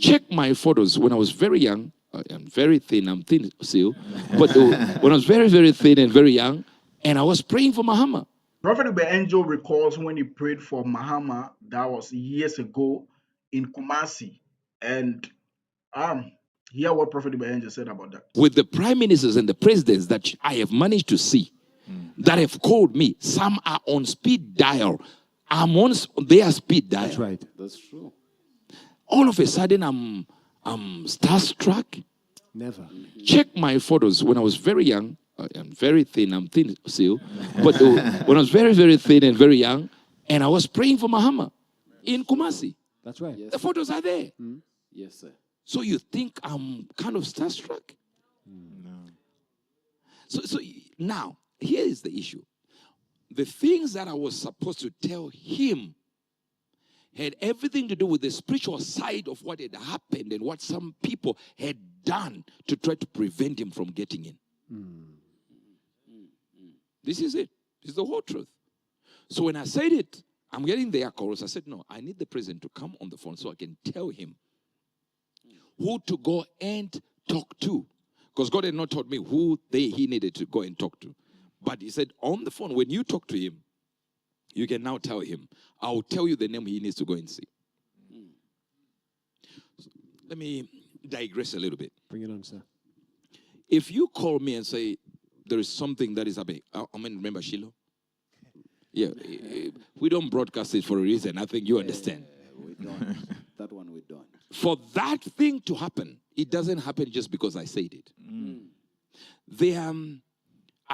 Check my photos when I was very young. I'm very thin. I'm thin still. But when I was very, very thin and very young, and I was praying for MAHAMA. Prophetic Angel recalls when he prayed for MAHAMA, that was years ago in Kumasi. And hear what Prophetic Angel said about that. With the prime ministers and the presidents that I have managed to see, that have called me, some are on speed dial. I'm on their speed dial. That's right. That's true. All of a sudden, I'm starstruck. Never. Check my photos when I was very young. I'm very thin. I'm thin still. But when I was very, very thin and very young, and I was praying for MAHAMA in Kumasi. That's right. Yes. The photos are there. Yes, sir. So you think I'm kind of starstruck? No. So now, here is the issue. The things that I was supposed to tell him had everything to do with the spiritual side of what had happened and what some people had done to try to prevent him from getting in. This is it. This is the whole truth. So when I said it, I'm getting their calls. I said, no, I need the president to come on the phone so I can tell him who to go and talk to. Because God had not told me who he needed to go and talk to. But he said, on the phone, when you talk to him, you can now tell him, I'll tell you the name he needs to go and see. So let me digress a little bit. Bring it on, sir. If you call me and say, there is something that is happening, remember Shiloh? Yeah, we don't broadcast it for a reason. I think you understand. We don't. That one we don't. For that thing to happen, it doesn't happen just because I said it. There are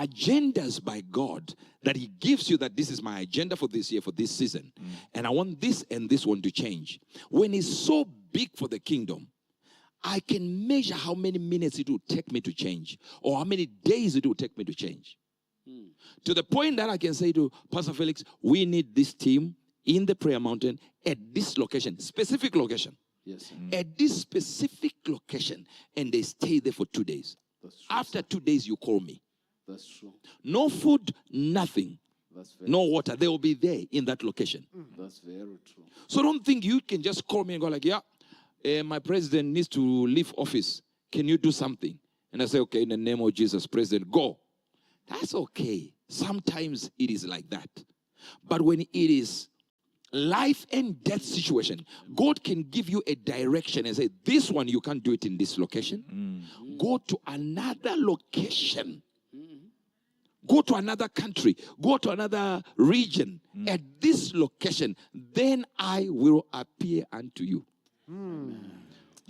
agendas by God that he gives you, that this is my agenda for this year, for this season. And I want this and this one to change. When it's so big for the kingdom, I can measure how many minutes it will take me to change, or how many days it will take me to change. To the point that I can say to Pastor Felix, we need this team in the prayer mountain at this location, specific location. Yes, sir. At this specific location, and they stay there for 2 days. That's true. After 2 days, you call me. That's true. No food, nothing. That's very No water. They will be there in that location. That's very true. So don't think you can just call me and go like, yeah, my president needs to leave office. Can you do something? And I say, okay, in the name of Jesus, president, go. That's okay. Sometimes it is like that. But when it is life and death situation, God can give you a direction and say, this one, you can't do it in this location. Go to another location. Go to another country. Go to another region. At this location, then I will appear unto you.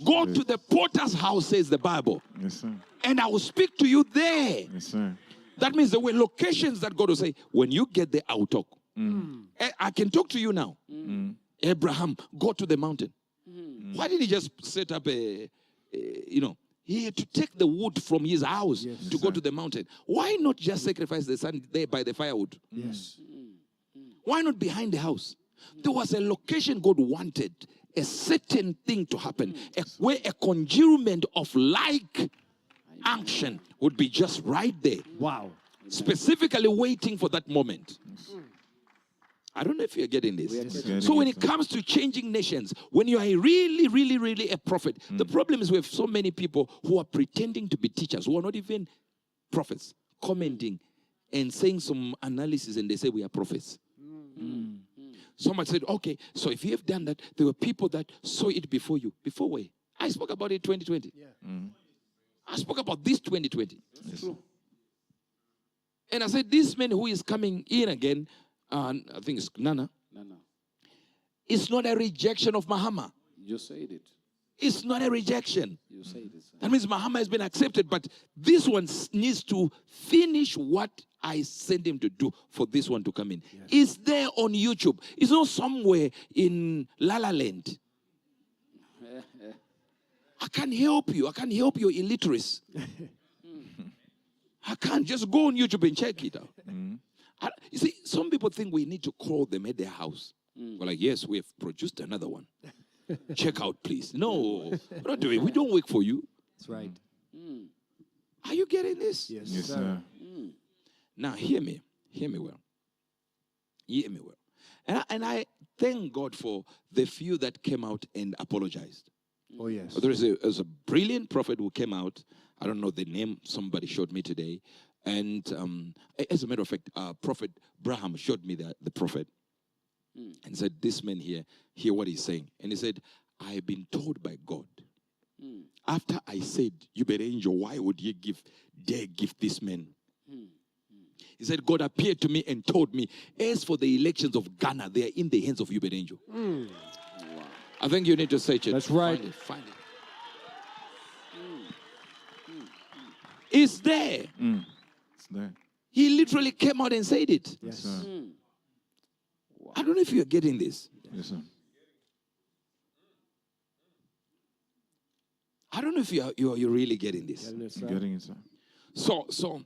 Go to the potter's house, says the Bible. Yes, sir. And I will speak to you there. Yes, sir. That means there were locations that God will say, when you get there, I will talk. I can talk to you now. Abraham, go to the mountain. Why didn't he just set up he had to take the wood from his house to go to the mountain. Why not just sacrifice the son there by the firewood? Yes. Why not behind the house? There was a location God wanted a certain thing to happen, where a conjurement of like action would be just right there. Wow. Specifically waiting for that moment. I don't know if you're getting this. So when it comes to changing nations, when you are really, really, really a prophet, the problem is we have so many people who are pretending to be teachers, who are not even prophets, commenting and saying some analysis, and they say we are prophets. Someone said, okay, so if you have done that, there were people that saw it before you. Before where? I spoke about it 2020. I spoke about this 2020. Yes. And I said, this man who is coming in again, I think it's Nana, No. it's not a rejection of MAHAMA. You said it. It's not a rejection. You said it, sir. That means MAHAMA has been accepted, but this one needs to finish what I sent him to do for this one to come in. It's there on YouTube. It's not somewhere in La La Land. I can't help you. I can't help your illiteracy. I can't just go on YouTube and check it out. You see, some people think we need to call them at their house. We're like, yes, we have produced another one. Check out, please. No, we're not doing it. We don't work for you. That's right. Are you getting this? Yes, sir. Now, hear me. Hear me well. Hear me well. And I thank God for the few that came out and apologized. Oh, yes. There's a brilliant prophet who came out. I don't know the name. Somebody showed me today. And as a matter of fact, Prophet Braham showed me the prophet and said, this man here, hear what he's saying. And he said, I have been told by God. After I said, Uebert angel, why would you dare give this man? He said, God appeared to me and told me, as for the elections of Ghana, they are in the hands of Uebert angel. Wow. I think you need to search it. That's right. Find it. It's there. It's there. He literally came out and said it. Yes. Sir. I don't know if you're getting this. Yes, sir. I don't know if you're really getting this. Getting it, sir. I'm getting it, sir. So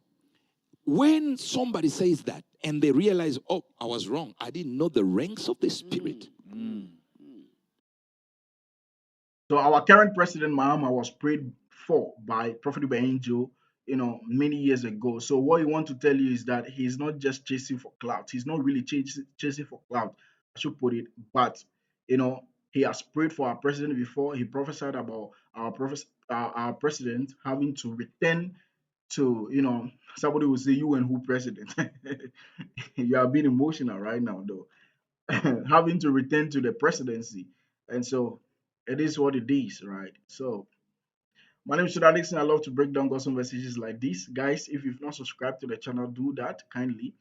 when somebody says that and they realize, oh, I was wrong. I didn't know the ranks of the Spirit. So our current president, MAHAMA, was prayed for by Prophet Uebert angel, many years ago. So what he want to tell you is that he's not just chasing for clout. He's not really chasing for clout, I should put it. But, he has prayed for our president before. He prophesied about our president having to return to, somebody will say, you and who president? You are being emotional right now, though. Having to return to the presidency. And so it is what it is, right? So my name is Shoda Dixon. I love to break down gospel messages like this. Guys, if you've not subscribed to the channel, do that kindly.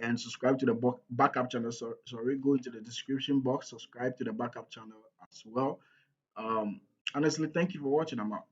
And subscribe to the backup channel. Sorry, go into the description box, subscribe to the backup channel as well. Honestly, thank you for watching. I'm out.